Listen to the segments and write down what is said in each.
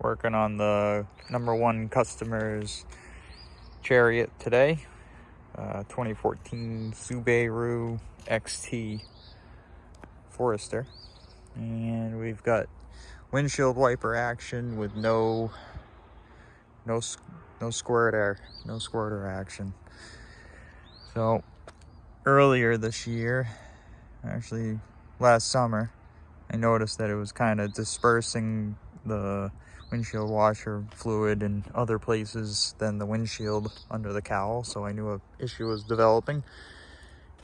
Working on the #1 customer's Chariot today. 2014 Subaru XT Forester. And we've got windshield wiper action with no squirter action. So earlier this year, actually last summer, I noticed that it was kind of dispersing the windshield washer fluid in other places than the windshield under the cowl, so I knew an issue was developing.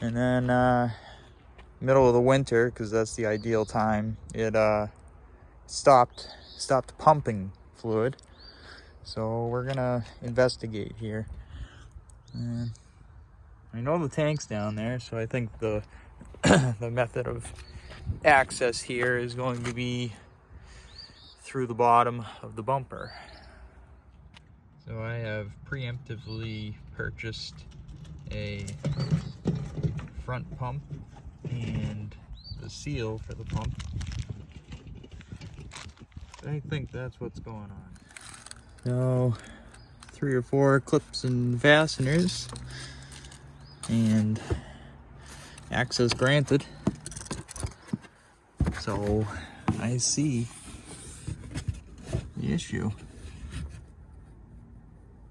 And then middle of the winter, because that's the ideal time, it stopped pumping fluid. So we're gonna investigate here. And I know the tank's down there, so I think the the method of access here is going to be through the bottom of the bumper. So I have preemptively purchased a front pump and the seal for the pump. I think that's what's going on. So 3 or 4 clips and fasteners, and access granted. So I see the issue.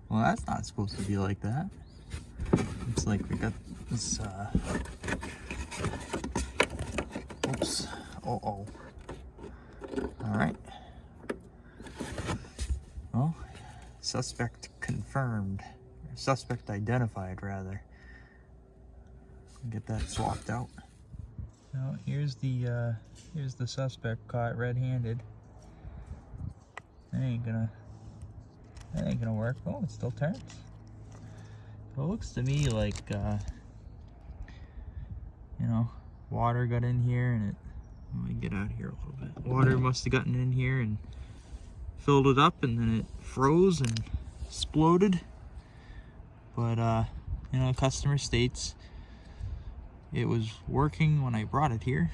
Well, that's not supposed to be like that. It's like we got this oops. All right. Well, suspect confirmed, or suspect identified rather. Get that swapped out. Now here's the suspect caught red-handed. That ain't gonna work. Oh, it still turns. So it looks to me like water got in here, and let me get out of here a little bit. Water must have gotten in here and filled it up, and then it froze and sploded. But customer states it was working when I brought it here.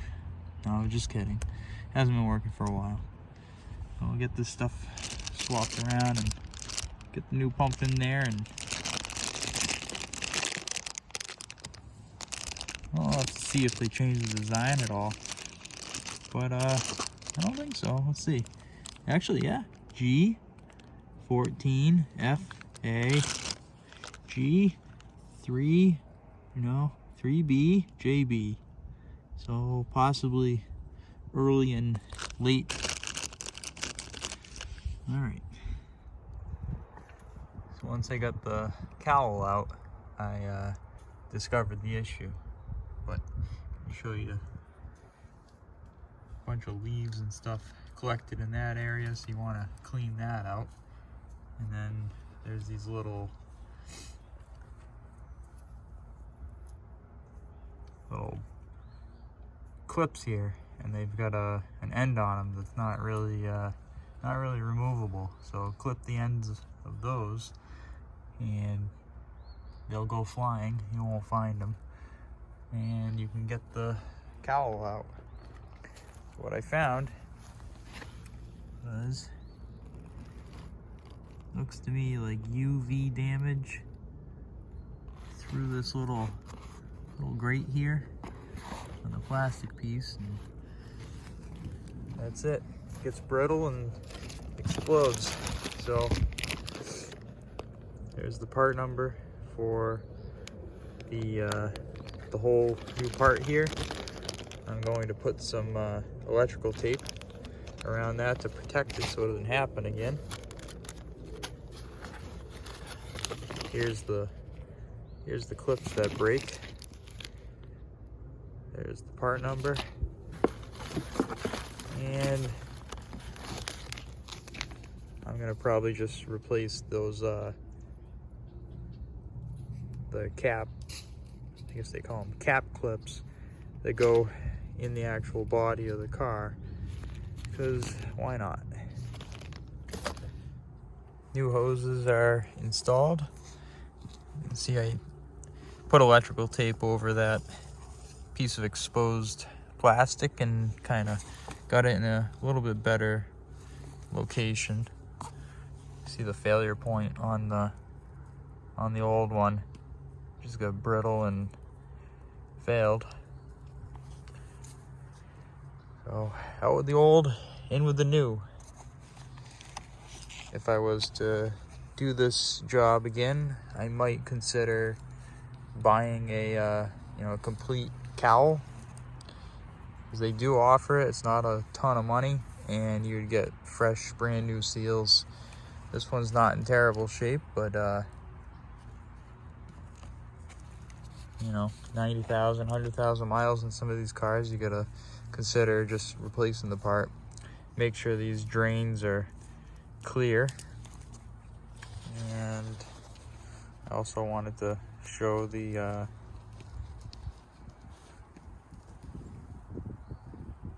No, just kidding. It hasn't been working for a while. So we'll get this stuff swapped around and get the new pump in there, and I'll have to see if they change the design at all. But I don't think so. Let's see. Actually, yeah. G14FA G3, 3B JB. So possibly early and late. All right. So once I got the cowl out, I discovered the issue. But I'll show you a bunch of leaves and stuff collected in that area, so you want to clean that out. And then there's these little clips here, and they've got an end on them that's not really removable. So clip the ends of those, and they'll go flying. You won't find them, and you can get the cowl out. So what I found was, looks to me like UV damage through this little grate here on the plastic piece, and that's it. It gets brittle and explodes. So there's the part number for the whole new part here. I'm going to put some electrical tape around that to protect it so it doesn't happen again. Here's the clips that break. There's the part number. And I'm gonna probably just replace those the cap, I guess they call them cap clips, that go in the actual body of the car, because why not? New hoses are installed. You can see I put electrical tape over that piece of exposed plastic and kind of got it in a little bit better location. See the failure point on the old one. Just got brittle and failed. So out with the old, in with the new. If I was to do this job again, I might consider buying a a complete cowl, because they do offer it. It's not a ton of money, and you'd get fresh, brand new seals. This one's not in terrible shape, but 90,000, 100,000 miles in some of these cars, you gotta consider just replacing the part. Make sure these drains are clear. And I also wanted to show the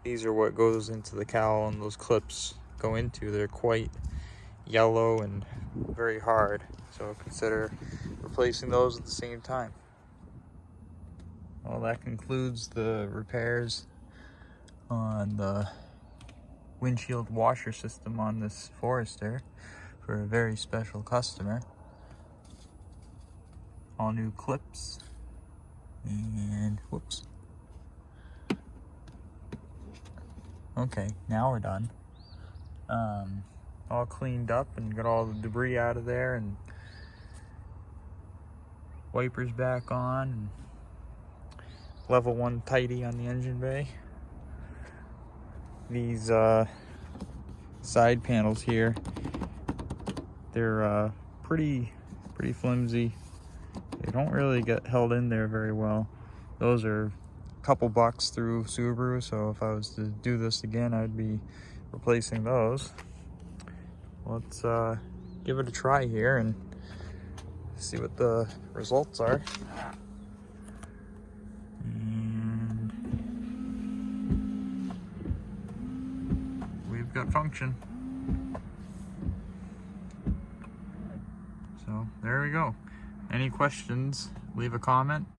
these are what goes into the cowl, and those clips go into. They're quite yellow and very hard, so consider replacing those at the same time. Well, that concludes the repairs on the windshield washer system on this Forester for a very special customer. All new clips and whoops. Okay, now we're done. All cleaned up and got all the debris out of there, and wipers back on, and level 1 tidy on the engine bay. These side panels here, they're pretty flimsy. They don't really get held in there very well. Those are a couple bucks through Subaru, so if I was to do this again, I'd be replacing those. Let's give it a try here and see what the results are. And we've got function. So there we go. Any questions, leave a comment.